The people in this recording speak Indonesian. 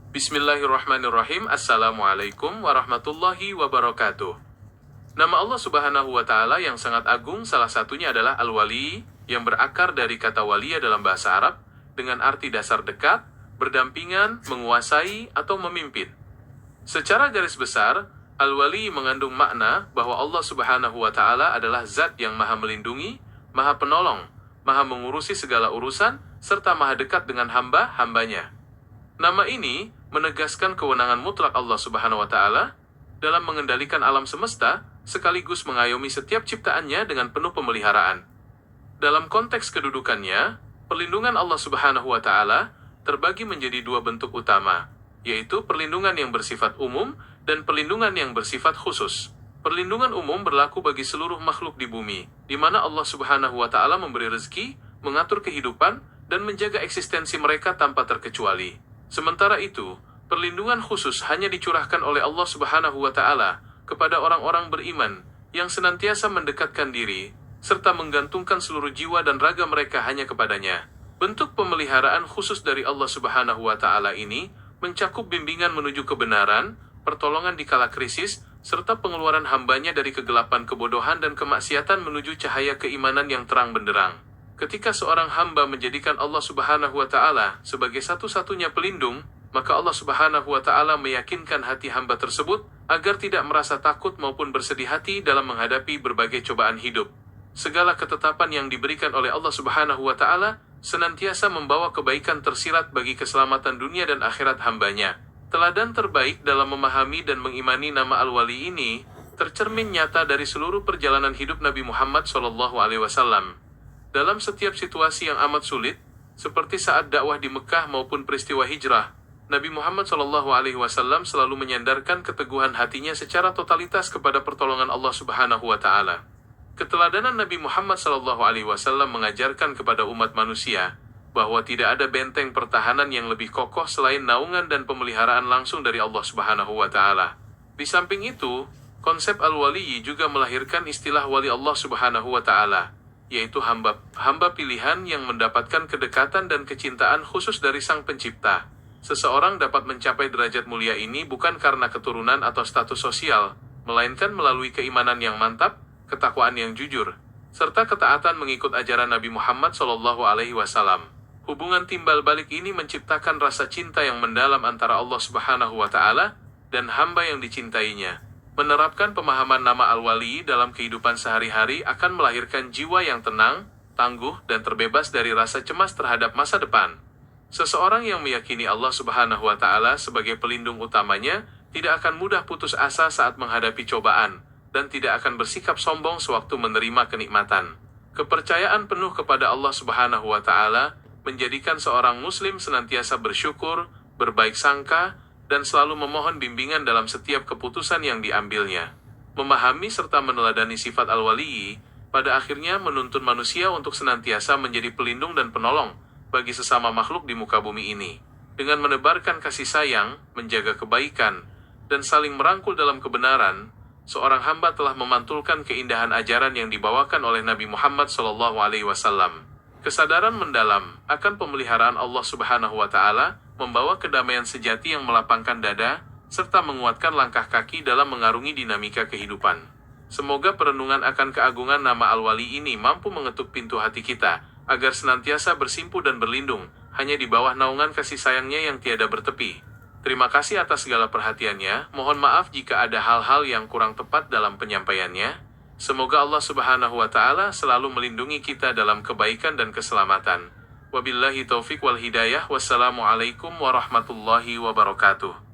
Bismillahirrahmanirrahim. Assalamualaikum warahmatullahi wabarakatuh. Nama Allah Subhanahu wa Ta'ala yang sangat agung, salah satunya adalah Al-Wali, yang berakar dari kata waliya dalam bahasa Arab, dengan arti dasar dekat, berdampingan, menguasai, atau memimpin. Secara garis besar, Al-Wali mengandung makna bahwa Allah Subhanahu wa Ta'ala adalah zat yang maha melindungi, maha penolong, maha mengurusi segala urusan, serta maha dekat dengan hamba-hambanya. Nama ini menegaskan kewenangan mutlak Allah Subhanahu wa Ta'ala dalam mengendalikan alam semesta, sekaligus mengayomi setiap ciptaannya dengan penuh pemeliharaan. Dalam konteks kedudukannya, perlindungan Allah Subhanahu wa Ta'ala terbagi menjadi dua bentuk utama, yaitu perlindungan yang bersifat umum dan perlindungan yang bersifat khusus. Perlindungan umum berlaku bagi seluruh makhluk di bumi, di mana Allah Subhanahu wa Ta'ala memberi rezeki, mengatur kehidupan, dan menjaga eksistensi mereka tanpa terkecuali. Sementara itu, perlindungan khusus hanya dicurahkan oleh Allah Subhanahu wa Ta'ala kepada orang-orang beriman yang senantiasa mendekatkan diri serta menggantungkan seluruh jiwa dan raga mereka hanya kepadanya. Bentuk pemeliharaan khusus dari Allah Subhanahu wa Ta'ala ini mencakup bimbingan menuju kebenaran, pertolongan di kala krisis, serta pengeluaran hambanya dari kegelapan kebodohan dan kemaksiatan menuju cahaya keimanan yang terang benderang. Ketika seorang hamba menjadikan Allah Subhanahu wa Ta'ala sebagai satu-satunya pelindung, maka Allah Subhanahu wa Ta'ala meyakinkan hati hamba tersebut agar tidak merasa takut maupun bersedih hati dalam menghadapi berbagai cobaan hidup. Segala ketetapan yang diberikan oleh Allah Subhanahu wa Ta'ala senantiasa membawa kebaikan tersirat bagi keselamatan dunia dan akhirat hambanya. Teladan terbaik dalam memahami dan mengimani nama Al-Wali ini tercermin nyata dari seluruh perjalanan hidup Nabi Muhammad SAW. Dalam setiap situasi yang amat sulit, seperti saat dakwah di Mekah maupun peristiwa hijrah, Nabi Muhammad SAW selalu menyandarkan keteguhan hatinya secara totalitas kepada pertolongan Allah Subhanahu wa Ta'ala. Keteladanan Nabi Muhammad SAW mengajarkan kepada umat manusia bahwa tidak ada benteng pertahanan yang lebih kokoh selain naungan dan pemeliharaan langsung dari Allah Subhanahu wa Ta'ala. Di samping itu, konsep Al-Wali juga melahirkan istilah wali Allah Subhanahu wa Ta'ala, yaitu hamba pilihan yang mendapatkan kedekatan dan kecintaan khusus dari Sang Pencipta. Seseorang dapat mencapai derajat mulia ini bukan karena keturunan atau status sosial, melainkan melalui keimanan yang mantap, ketakwaan yang jujur, serta ketaatan mengikut ajaran Nabi Muhammad SAW. Hubungan timbal balik ini menciptakan rasa cinta yang mendalam antara Allah Subhanahu wa Ta'ala dan hamba yang dicintainya. Menerapkan pemahaman nama Al-Wali dalam kehidupan sehari-hari akan melahirkan jiwa yang tenang, tangguh, dan terbebas dari rasa cemas terhadap masa depan. Seseorang yang meyakini Allah Subhanahu wa Ta'ala sebagai pelindung utamanya tidak akan mudah putus asa saat menghadapi cobaan, dan tidak akan bersikap sombong sewaktu menerima kenikmatan. Kepercayaan penuh kepada Allah Subhanahu wa Ta'ala menjadikan seorang muslim senantiasa bersyukur, berbaik sangka, dan selalu memohon bimbingan dalam setiap keputusan yang diambilnya. Memahami serta meneladani sifat Al-Wali pada akhirnya menuntun manusia untuk senantiasa menjadi pelindung dan penolong bagi sesama makhluk di muka bumi ini. Dengan menebarkan kasih sayang, menjaga kebaikan, dan saling merangkul dalam kebenaran, seorang hamba telah memantulkan keindahan ajaran yang dibawakan oleh Nabi Muhammad SAW. Kesadaran mendalam akan pemeliharaan Allah Subhanahu wa Ta'ala membawa kedamaian sejati yang melapangkan dada, serta menguatkan langkah kaki dalam mengarungi dinamika kehidupan. Semoga perenungan akan keagungan nama Al-Wali ini mampu mengetuk pintu hati kita, agar senantiasa bersimpu dan berlindung, hanya di bawah naungan kasih sayangnya yang tiada bertepi. Terima kasih atas segala perhatiannya, mohon maaf jika ada hal-hal yang kurang tepat dalam penyampaiannya. Semoga Allah Subhanahu wa Ta'ala selalu melindungi kita dalam kebaikan dan keselamatan. Wabillahi taufiq wal hidayah. Wassalamualaikum warahmatullahi wabarakatuh.